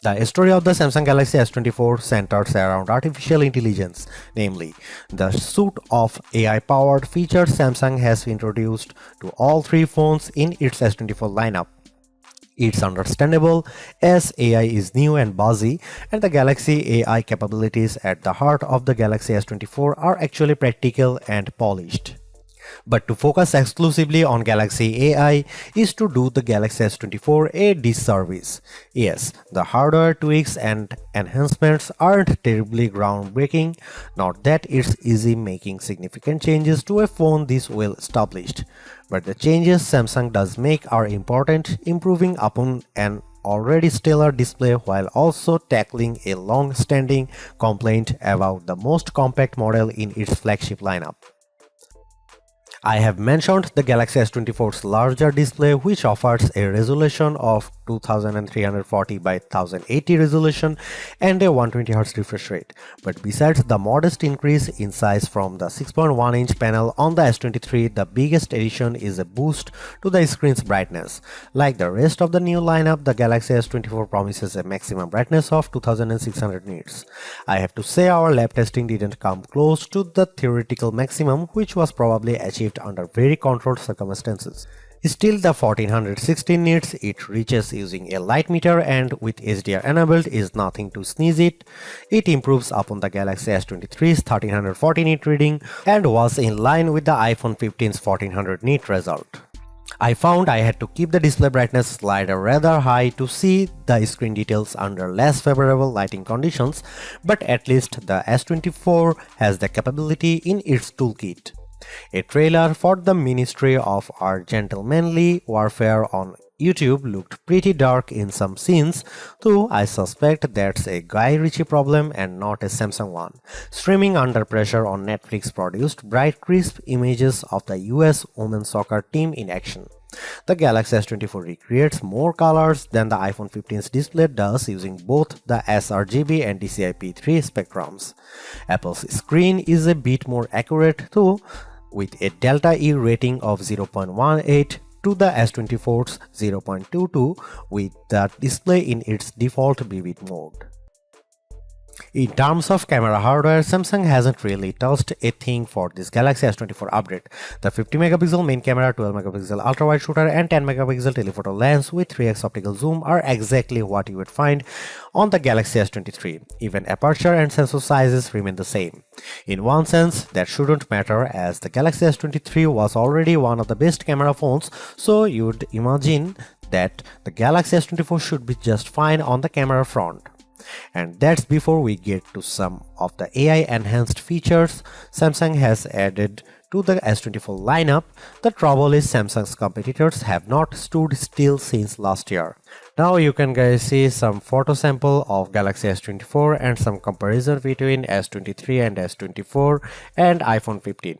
The story of the Samsung Galaxy S24 centers around artificial intelligence, namely, the suite of AI-powered features Samsung has introduced to all three phones in its S24 lineup. It's understandable as AI is new and buzzy, and the Galaxy AI capabilities at the heart of the Galaxy S24 are actually practical and polished. But to focus exclusively on Galaxy AI is to do the Galaxy S24 a disservice. Yes, the hardware tweaks and enhancements aren't terribly groundbreaking, not that it's easy making significant changes to a phone this well established. But the changes Samsung does make are important, improving upon an already stellar display while also tackling a long-standing complaint about the most compact model in its flagship lineup. I have mentioned the Galaxy S24's larger display, which offers a resolution of 2340 by 1080 resolution and a 120Hz refresh rate. But besides the modest increase in size from the 6.1-inch panel on the S23, the biggest addition is a boost to the screen's brightness. Like the rest of the new lineup, the Galaxy S24 promises a maximum brightness of 2600 nits. I have to say our lab testing didn't come close to the theoretical maximum, which was probably achieved under very controlled circumstances. Still, the 1416 nits it reaches using a light meter and with HDR enabled is nothing to sneeze at. It improves upon the Galaxy S23's 1340 nit reading and was in line with the iPhone 15's 1400 nit result. I found I had to keep the display brightness slider rather high to see the screen details under less favorable lighting conditions, but at least the S24 has the capability in its toolkit. A trailer for the Ministry of Our Gentlemanly Warfare on YouTube looked pretty dark in some scenes, though I suspect that's a Guy Ritchie problem and not a Samsung one. Streaming under pressure on Netflix produced bright crisp images of the US women's soccer team in action. The Galaxy S24 recreates more colors than the iPhone 15's display does using both the sRGB and DCI-P3 spectrums. Apple's screen is a bit more accurate though, with a delta E rating of 0.18 to the S24's 0.22 with the display in its default vivid mode. In terms of camera hardware, Samsung hasn't really touched a thing for this Galaxy S24 update. The 50MP main camera, 12MP ultra-wide shooter and 10MP telephoto lens with 3x optical zoom are exactly what you would find on the Galaxy S23. Even aperture and sensor sizes remain the same. In one sense, that shouldn't matter as the Galaxy S23 was already one of the best camera phones, so you'd imagine that the Galaxy S24 should be just fine on the camera front. And that's before we get to some of the AI enhanced features Samsung has added to the S24 lineup. The trouble is Samsung's competitors have not stood still since last year. Now you can guys see some photo sample of Galaxy S24 and some comparison between S23 and S24 and iPhone 15.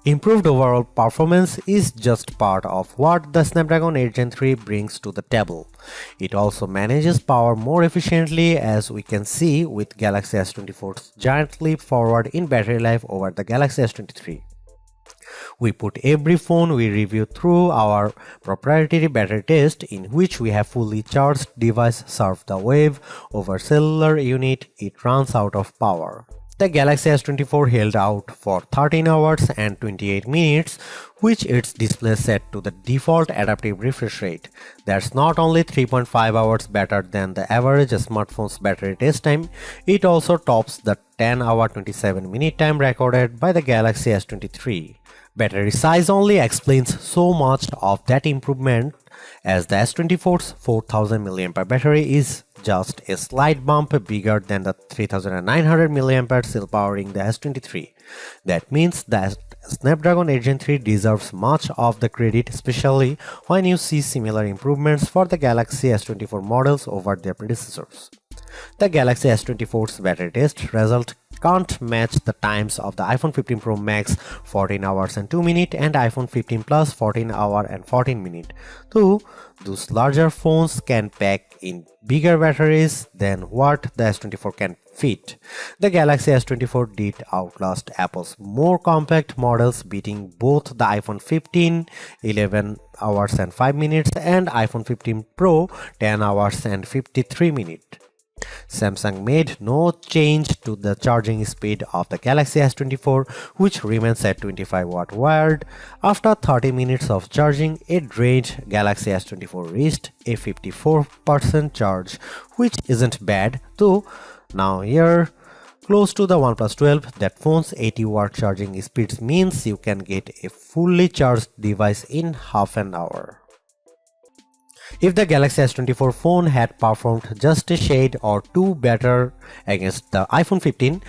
Improved overall performance is just part of what the Snapdragon 8 Gen 3 brings to the table. It also manages power more efficiently, as we can see with Galaxy S24's giant leap forward in battery life over the Galaxy S23. We put every phone we review through our proprietary battery test, in which we have fully charged device surf the wave over cellular unit it runs out of power. The Galaxy S24 held out for 13 hours and 28 minutes, which its display set to the default adaptive refresh rate. That's not only 3.5 hours better than the average smartphone's battery test time, it also tops the 10-hour 27-minute time recorded by the Galaxy S23. Battery size only explains so much of that improvement, as the S24's 4000 mAh battery is just a slight bump bigger than the 3900 mAh still powering the S23. That means that Snapdragon 8 Gen 3 deserves much of the credit, especially when you see similar improvements for the Galaxy S24 models over their predecessors. The Galaxy S24's battery test result can't match the times of the iPhone 15 Pro Max 14 hours and 2 minutes and iPhone 15 Plus 14 hours and 14 minutes. Though those larger phones can pack in bigger batteries than what the S24 can fit, the Galaxy S24 did outlast Apple's more compact models, beating both the iPhone 15 11 hours and 5 minutes and iPhone 15 Pro 10 hours and 53 minutes. Samsung made no change to the charging speed of the Galaxy S24, which remains at 25 watt wired. After 30 minutes of charging, a drained Galaxy S24 reached a 54% charge, which isn't bad, though now here close to the OnePlus 12, that phone's 80 watt charging speed means you can get a fully charged device in half an hour. If the Galaxy S24 phone had performed just a shade or two better against the iPhone 15,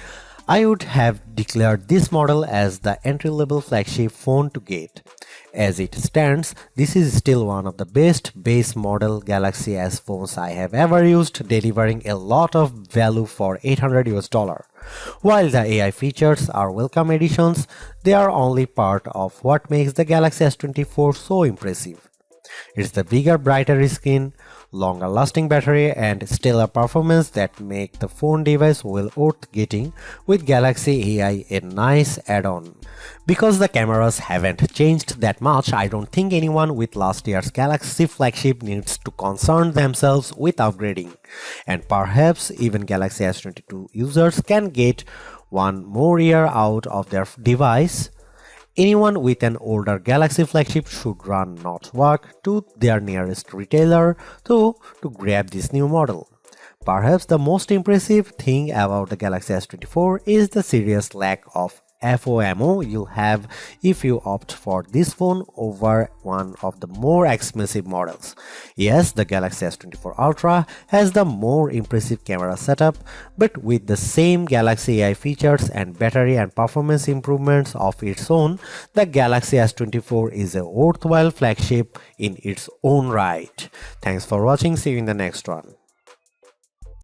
I would have declared this model as the entry-level flagship phone to get. As it stands, this is still one of the best base model Galaxy S phones I have ever used, delivering a lot of value for $800. While the AI features are welcome additions, they are only part of what makes the Galaxy S24 so impressive. It's the bigger, brighter screen, longer lasting battery and stellar performance that make the phone device well worth getting, with Galaxy AI a nice add-on. Because the cameras haven't changed that much, I don't think anyone with last year's Galaxy flagship needs to concern themselves with upgrading. And perhaps even Galaxy S22 users can get one more year out of their device. Anyone with an older Galaxy flagship should run not walk to their nearest retailer to grab this new model. Perhaps the most impressive thing about the Galaxy S24 is the serious lack of FOMO you'll have if you opt for this phone over one of the more expensive models. Yes, the Galaxy S24 Ultra has the more impressive camera setup, but with the same Galaxy AI features and battery and performance improvements of its own, the Galaxy S24 is a worthwhile flagship in its own right. Thanks for watching, see you in the next one.